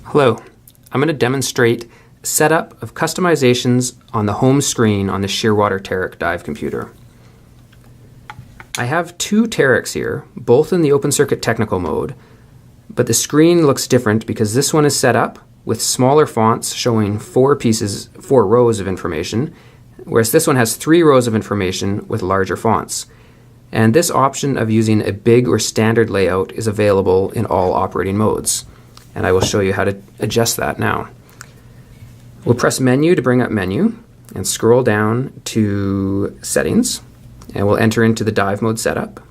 Hello, I'm going to demonstrate setup of customizations on the home screen on the shearwater teric dive computer. I have two terics here, both in the open circuit technical mode, but the screen looks different because this one is set up with smaller fonts showing four rows of information, whereas this one has 3 rows of information with larger fonts. And this option of using a big or standard layout is available in all operating modes. And I will show you how to adjust that now. We'll press Menu to bring up Menu and scroll down to Settings, and we'll enter into the dive mode setup.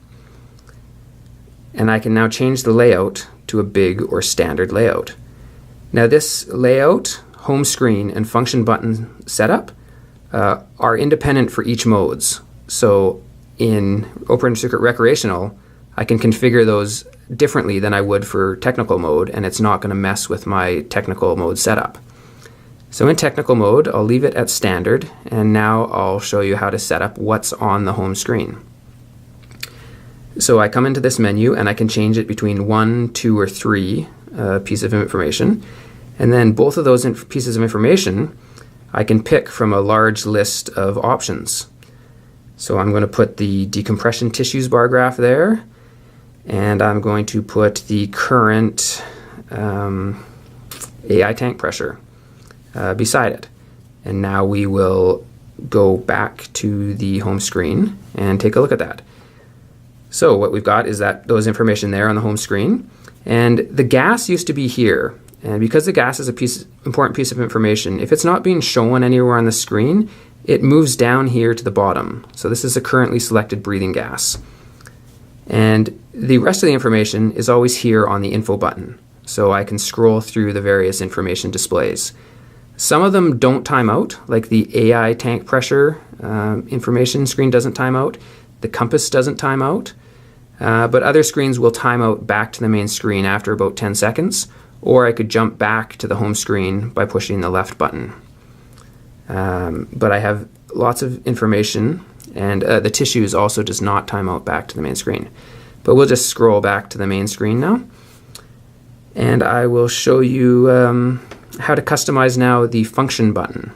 And I can now change the layout to a big or standard layout. Now this layout, home screen, and function button setup are independent for each modes. So in open circuit recreational, I can configure those differently than I would for technical mode, and it's not going to mess with my technical mode setup. So in technical mode, I'll leave it at standard, and now I'll show you how to set up what's on the home screen. So I come into this menu and I can change it between 1, 2, or 3 pieces of information, and then both of those pieces of information I can pick from a large list of options. So I'm going to put the decompression tissues bar graph there, and I'm going to put the current AI tank pressure beside it. And now we will go back to the home screen and take a look at that. So what we've got is those information there on the home screen, and the gas used to be here. And because the gas is a important piece of information, if it's not being shown anywhere on the screen, it moves down here to the bottom. So this is a currently selected breathing gas. And the rest of the information is always here on the info button. So I can scroll through the various information displays. Some of them don't time out, like the AI tank pressure information screen doesn't time out. The compass doesn't time out. But other screens will time out back to the main screen after about 10 seconds. Or I could jump back to the home screen by pushing the left button. But I have lots of information, and the tissues also does not time out back to the main screen. But we'll just scroll back to the main screen now, and I will show you how to customize now the function button.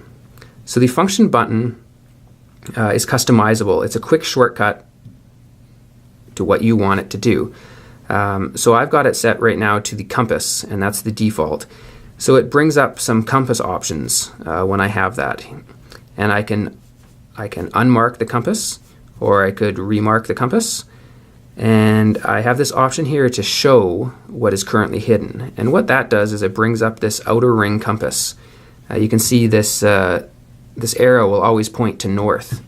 So the function button is customizable. It's a quick shortcut to what you want it to do. So I've got it set right now to the compass, and that's the default. So it brings up some compass options when I have that, and I can unmark the compass, or I could remark the compass, and I have this option here to show what is currently hidden. And what that does is it brings up this outer ring compass. You can see this this arrow will always point to north,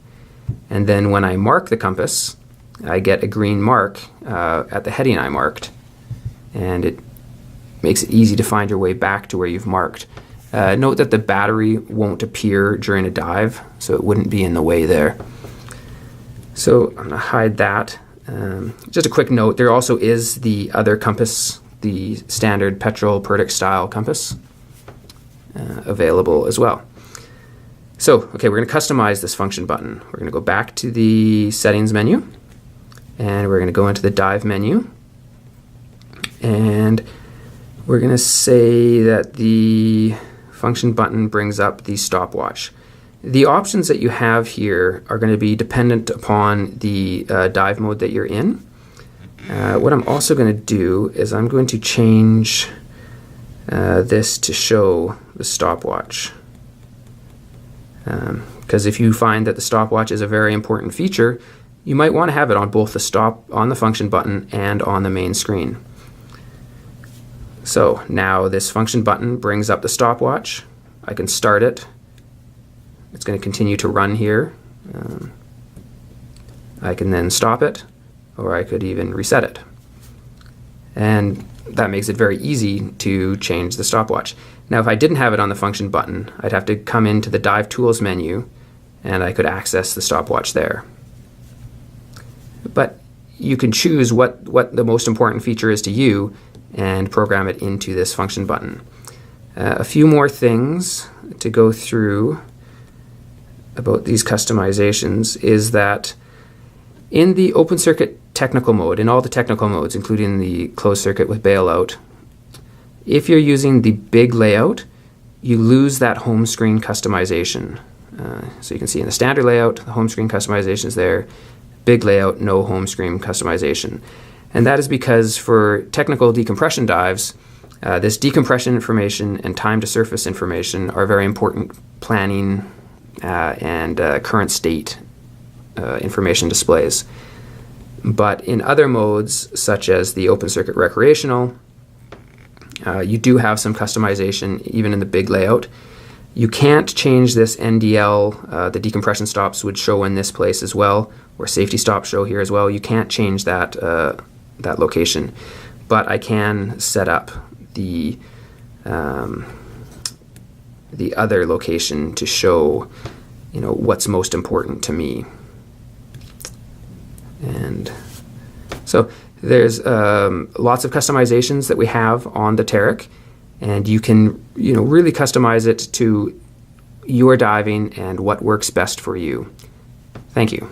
and then when I mark the compass, I get a green mark at the heading I marked, and it makes it easy to find your way back to where you've marked. Note that the battery won't appear during a dive, so it wouldn't be in the way there. So I'm going to hide that. Just a quick note, there also is the other compass, the standard petrol Purdick style compass, available as well. So, okay, we're going to customize this function button. We're going to go back to the settings menu, and we're going to go into the dive menu, and we're going to say that the function button brings up the stopwatch. The options that you have here are going to be dependent upon the dive mode that you're in. What I'm also going to do is I'm going to change this to show the stopwatch. Because if you find that the stopwatch is a very important feature, you might want to have it on both on the function button and on the main screen. So now this function button brings up the stopwatch. I can start it. It's going to continue to run here. I can then stop it, or I could even reset it. And that makes it very easy to change the stopwatch. Now if I didn't have it on the function button, I'd have to come into the Dive Tools menu, and I could access the stopwatch there. But you can choose what the most important feature is to you and program it into this function button. A few more things to go through about these customizations is that in the open circuit technical mode, in all the technical modes, including the closed circuit with bailout, If you're using the big layout, you lose that home screen customization. So you can see in the standard layout, the home screen customization is there. Big layout, no home screen customization. And that is because for technical decompression dives, this decompression information and time to surface information are very important planning and current state information displays. But in other modes, such as the open circuit recreational, you do have some customization even in the big layout. You can't change this NDL. The decompression stops would show in this place as well, or safety stops show here as well. You can't change that that location, but I can set up the other location to show, what's most important to me. And so there's lots of customizations that we have on the teric, and you can really customize it to your diving and what works best for you. Thank you.